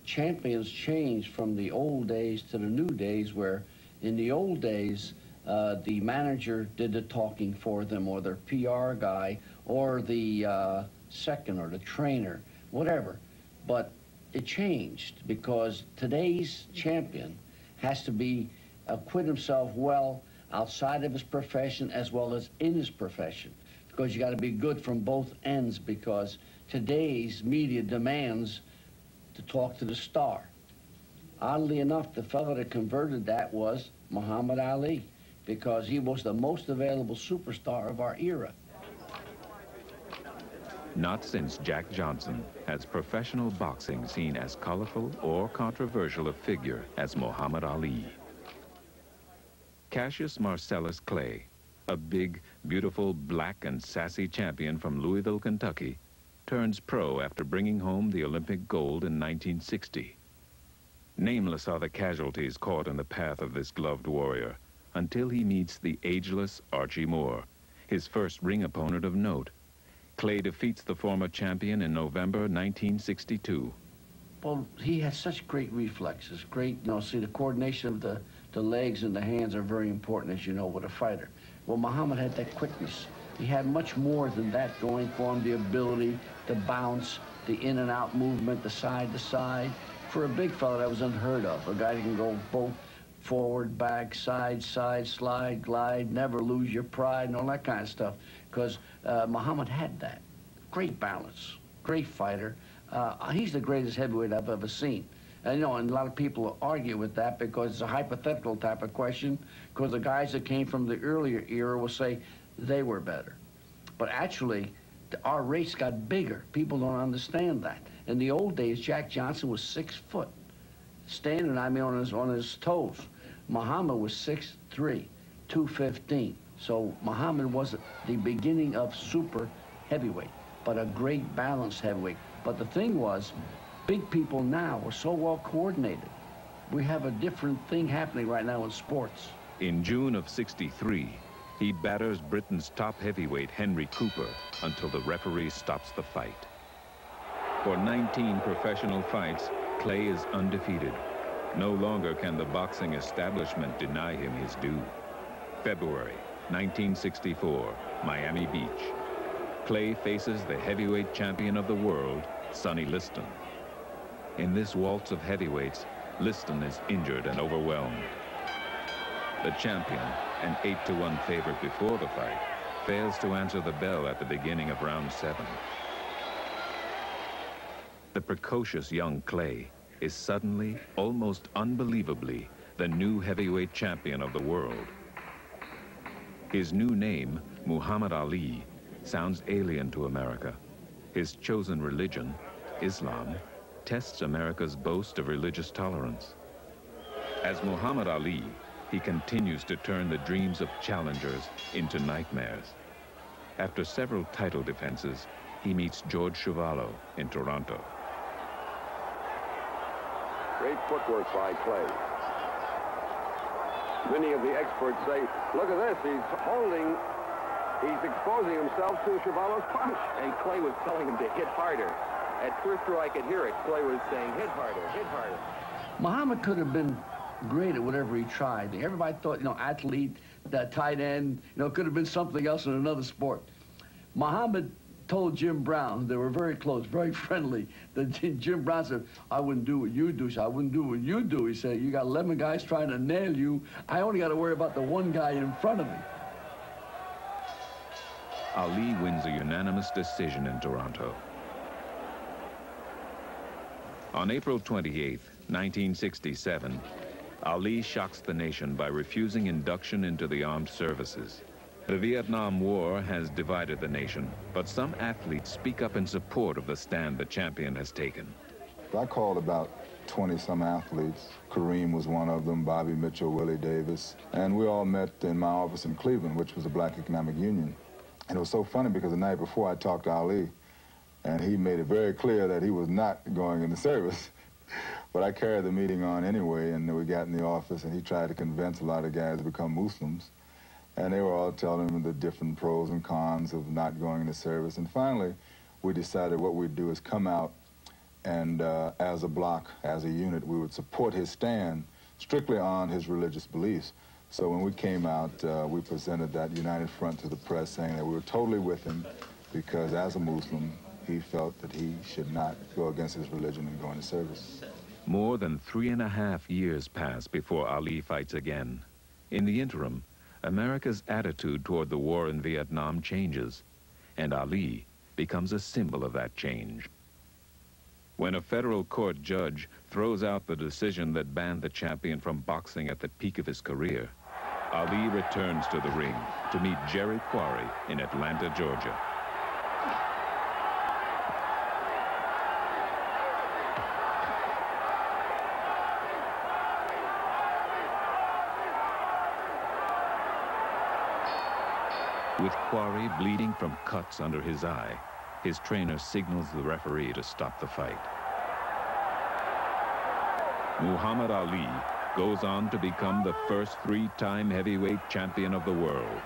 champions changed from the old days to the new days, where in the old days, the manager did the talking for them, or their PR guy, or the second, or the trainer, whatever. But it changed because today's champion has to be acquit himself well outside of his profession as well as in his profession, because you got to be good from both ends, because today's media demands to talk to the star. Oddly enough, the fellow that converted that was Muhammad Ali, because he was the most available superstar of our era. Not since Jack Johnson has professional boxing seen as colorful or controversial a figure as Muhammad Ali. Cassius Marcellus Clay, a big, beautiful, black and sassy champion from Louisville, Kentucky, turns pro after bringing home the Olympic gold in 1960. Nameless are the casualties caught in the path of this gloved warrior until he meets the ageless Archie Moore, his first ring opponent of note. Clay defeats the former champion in November 1962. Well, he has such great reflexes, great, see, the coordination of the legs and the hands are very important, as you know, with a fighter. Well, Muhammad had that quickness. He had much more than that going for him, the ability to bounce, the in and out movement, the side to side. For a big fella, that was unheard of. A guy that can go both forward, back, side, slide, glide, never lose your pride, and all that kind of stuff. Because Muhammad had that. Great balance, great fighter. He's the greatest heavyweight I've ever seen. And, and a lot of people argue with that because it's a hypothetical type of question, because the guys that came from the earlier era will say they were better. But actually, our race got bigger. People don't understand that. In the old days, Jack Johnson was 6 foot, standing, on his toes. Muhammad was 6'3", 215. So Muhammad was the beginning of super heavyweight, but a great balanced heavyweight. But the thing was, big people now are so well coordinated. We have a different thing happening right now in sports. In June of '63, he batters Britain's top heavyweight Henry Cooper until the referee stops the fight. For 19 professional fights, Clay is undefeated. No longer can the boxing establishment deny him his due. February 1964, Miami Beach. Clay faces the heavyweight champion of the world, Sonny Liston. In this waltz of heavyweights, Liston is injured and overwhelmed. The champion, an 8-1 favorite before the fight, fails to answer the bell at the beginning of round 7. The precocious young Clay is suddenly, almost unbelievably, the new heavyweight champion of the world. His new name, Muhammad Ali, sounds alien to America. His chosen religion, Islam, tests America's boast of religious tolerance. As Muhammad Ali, he continues to turn the dreams of challengers into nightmares. After several title defenses, he meets George Chuvalo in Toronto. Great footwork by Clay. Many of the experts say, look at this, he's exposing himself to Chuvalo's punch. And Clay was telling him to hit harder. At first row, I could hear it. Clay was saying, hit harder, hit harder. Muhammad could have been great at whatever he tried. Everybody thought, athlete, tight end, could have been something else in another sport. Muhammad told Jim Brown, they were very close, very friendly, that Jim Brown said, I wouldn't do what you do. He said, I wouldn't do what you do. He said, you got 11 guys trying to nail you. I only got to worry about the one guy in front of me. Ali wins a unanimous decision in Toronto. On April 28, 1967, Ali shocks the nation by refusing induction into the armed services. The Vietnam War has divided the nation, but some athletes speak up in support of the stand the champion has taken. I called about 20-some athletes. Kareem was one of them, Bobby Mitchell, Willie Davis, and we all met in my office in Cleveland, which was a Black Economic Union. And it was so funny because the night before I talked to Ali, and he made it very clear that he was not going into service. But I carried the meeting on anyway, and we got in the office, and he tried to convince a lot of guys to become Muslims. And they were all telling him the different pros and cons of not going into service. And finally, we decided what we'd do is come out And as a bloc, as a unit, we would support his stand strictly on his religious beliefs. So when we came out, we presented that united front to the press, saying that we were totally with him because as a Muslim, he felt that he should not go against his religion and go into service. More than 3.5 years pass before Ali fights again. In the interim, America's attitude toward the war in Vietnam changes, and Ali becomes a symbol of that change. When a federal court judge throws out the decision that banned the champion from boxing at the peak of his career, Ali returns to the ring to meet Jerry Quarry in Atlanta, Georgia. With Quarry bleeding from cuts under his eye, his trainer signals the referee to stop the fight. Muhammad Ali goes on to become the first 3-time heavyweight champion of the world.